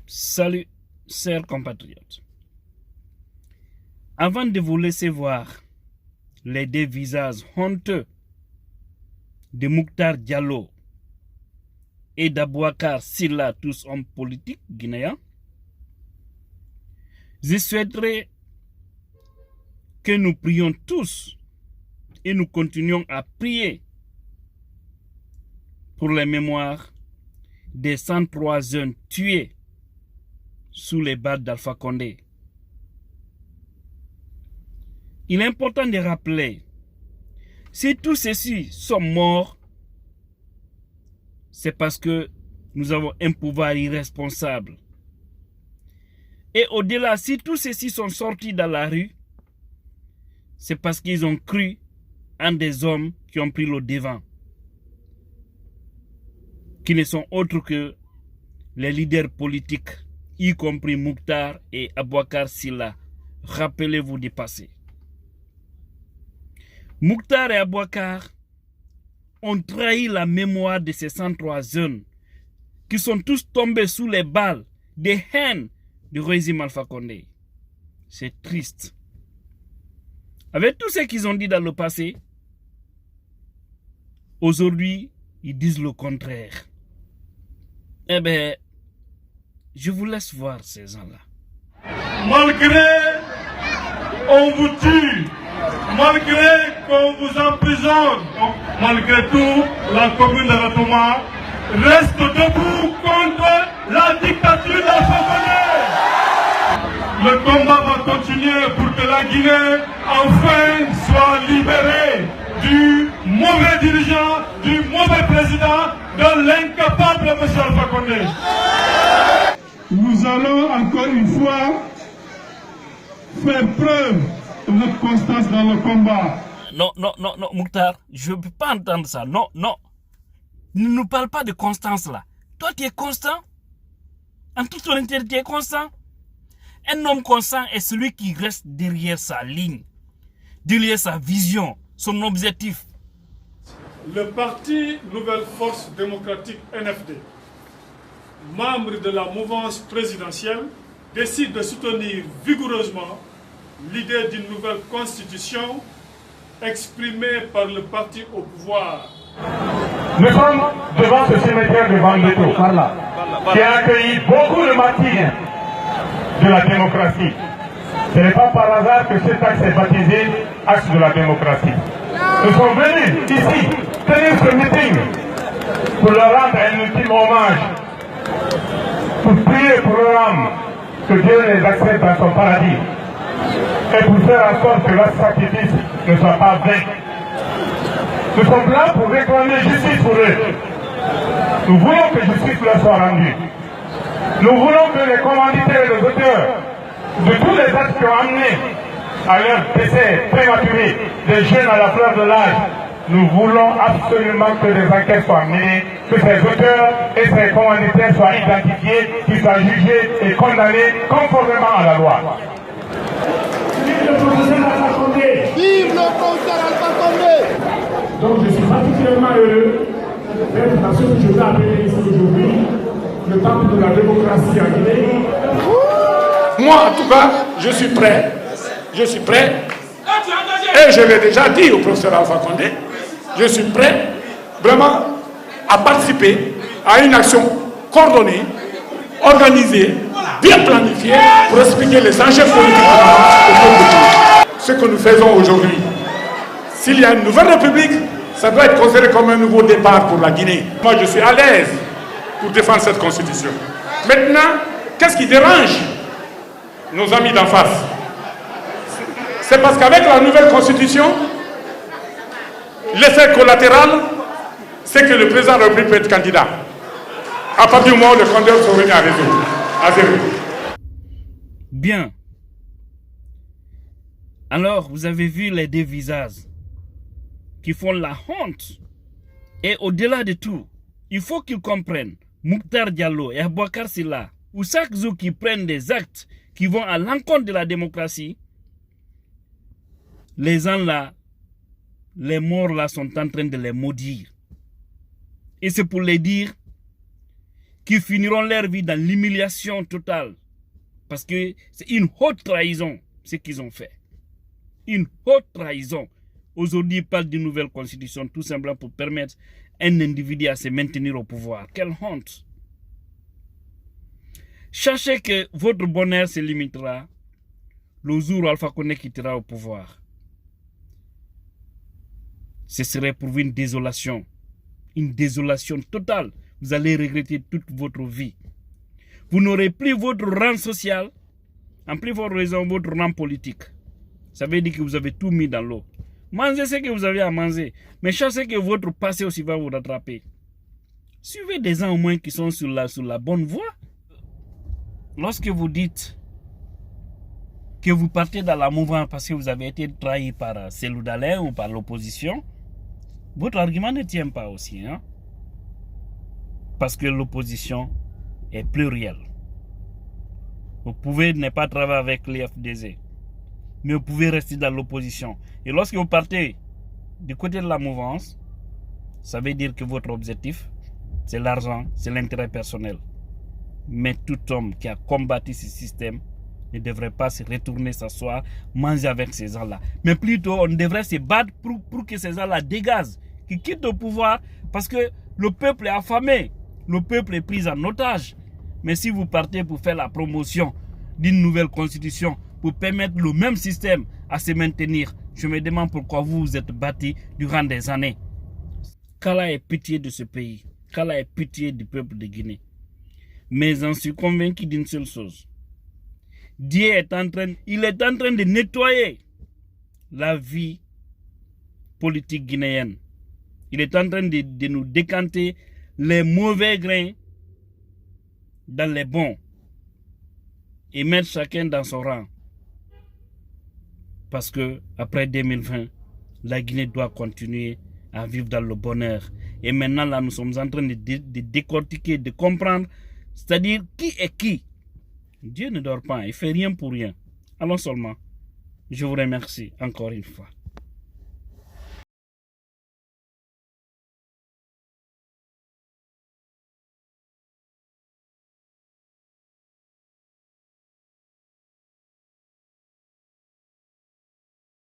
Salut, chers compatriotes. Avant de vous laisser voir les deux visages honteux de Mouktar Diallo et d'Abouakar Silla, tous hommes politiques guinéens, je souhaiterais que nous prions tous et nous continuions à prier pour les mémoires des 103 jeunes tués sous les balles d'Alpha Condé. Il est important de rappeler, si tous ceux-ci sont morts, c'est parce que nous avons un pouvoir irresponsable. Et au-delà, si tous ceux-ci sont sortis dans la rue, c'est parce qu'ils ont cru en des hommes qui ont pris le devant, qui ne sont autres que les leaders politiques, y compris Mouktar et Abouakar Silla. Rappelez-vous du passé. Mouktar et Abouakar ont trahi la mémoire de ces 103 jeunes qui sont tous tombés sous les balles de haine du régime Alpha Condé. C'est triste. Avec tout ce qu'ils ont dit dans le passé, aujourd'hui, ils disent le contraire. Eh bien, je vous laisse voir ces gens-là. Malgré on vous tue, malgré qu'on vous emprisonne, malgré tout, la commune de Ratouma reste debout contre la dictature d'Alpha Condé. Le combat va continuer pour que la Guinée enfin soit libérée du mauvais dirigeant, du mauvais président, de l'incapable M. Alpha Condé. Nous allons encore une fois faire preuve de notre constance dans le combat. Non, Mouktar, je ne peux pas entendre ça. Non. Ne nous parle pas de constance là. Toi, tu es constant. En toute honnêteté, tu es constant. Un homme constant est celui qui reste derrière sa ligne, derrière sa vision, son objectif. Le parti Nouvelle Force Démocratique NFD, membre de la mouvance présidentielle, décide de soutenir vigoureusement l'idée d'une nouvelle constitution exprimée par le parti au pouvoir. Nous sommes devant ce cimetière de Bandetto, qui a accueilli beaucoup de martyrs de la démocratie. Ce n'est pas par hasard que cet axe est baptisé axe de la démocratie. Nous sommes venus ici tenir ce meeting pour leur rendre un ultime hommage, pour prier pour leur âme, que Dieu les accepte dans son paradis, et pour faire en sorte que leur sacrifice ne soit pas vain. Nous sommes là pour réclamer justice pour eux. Nous voulons que justice leur soit rendue. Nous voulons que les commanditaires et les auteurs de tous les actes qui ont amené à leur décès prématuré des jeunes à la fleur de l'âge, nous voulons absolument que des enquêtes soient menées, que ces auteurs et ces commanditaires soient identifiés, qu'ils soient jugés et condamnés conformément à la loi. Vive le professeur Alpha Condé! Vive le professeur Alpha Condé! Donc je suis particulièrement heureux d'être dans ce que je vais appeler ici aujourd'hui le temple de la démocratie en Guinée. Moi, en tout cas, je suis prêt. Je suis prêt. Et je l'ai déjà dit au professeur Alpha Condé, je suis prêt vraiment à participer à une action coordonnée, organisée, bien planifiée pour expliquer les enjeux politiques au peuple. Ce que nous faisons aujourd'hui, s'il y a une nouvelle république, ça doit être considéré comme un nouveau départ pour la Guinée. Moi, je suis à l'aise pour défendre cette constitution. Maintenant, qu'est-ce qui dérange nos amis d'en face? C'est parce qu'avec la nouvelle constitution, l'effet collatéral, c'est que le président de la République peut être candidat. À partir du moment où les candidats sont venus à zéro. Bien. Alors, vous avez vu les deux visages qui font la honte. Et au-delà de tout, il faut qu'ils comprennent, Mouktar Diallo et Abouakar Silla, ou chaque jour qu'ils prennent des actes qui vont à l'encontre de la démocratie, les gens là, les morts là sont en train de les maudire. Et c'est pour les dire qui finiront leur vie dans l'humiliation totale. Parce que c'est une haute trahison, ce qu'ils ont fait. Une haute trahison. Aujourd'hui, ils parlent d'une nouvelle constitution, tout simplement pour permettre à un individu à se maintenir au pouvoir. Quelle honte! Sachez que votre bonheur se limitera le jour où Alpha Condé quittera au pouvoir. Ce serait pour vous une désolation totale. Vous allez regretter toute votre vie. Vous n'aurez plus votre rang social, en plus votre raison, votre rang politique. Ça veut dire que vous avez tout mis dans l'eau. Mangez ce que vous avez à manger, mais sachez que votre passé aussi va vous rattraper. Suivez des gens au moins qui sont sur la bonne voie. Lorsque vous dites que vous partez dans la mouvance parce que vous avez été trahi par Cellou Dalein ou par l'opposition, votre argument ne tient pas aussi. Hein? Parce que l'opposition est plurielle. Vous pouvez ne pas travailler avec l'IFDZ, mais vous pouvez rester dans l'opposition. Et lorsque vous partez du côté de la mouvance, ça veut dire que votre objectif, c'est l'argent, c'est l'intérêt personnel. Mais tout homme qui a combattu ce système ne devrait pas se retourner s'asseoir, manger avec ces gens-là. Mais plutôt, on devrait se battre pour que ces gens-là dégagent, qu'ils quittent le pouvoir, parce que le peuple est affamé, le peuple est pris en otage. Mais si vous partez pour faire la promotion d'une nouvelle constitution, pour permettre le même système à se maintenir, je me demande pourquoi vous vous êtes battus durant des années. Qu'Allah ait pitié de ce pays, qu'Allah ait pitié du peuple de Guinée. Mais j'en suis convaincu d'une seule chose. Dieu est en train de nettoyer la vie politique guinéenne. Il est en train de nous décanter les mauvais grains dans les bons et mettre chacun dans son rang. Parce que après 2020, la Guinée doit continuer à vivre dans le bonheur. Et maintenant, là, nous sommes en train de décortiquer, de comprendre, c'est-à-dire qui est qui. Dieu ne dort pas, il ne fait rien pour rien. Allons seulement. Je vous remercie encore une fois.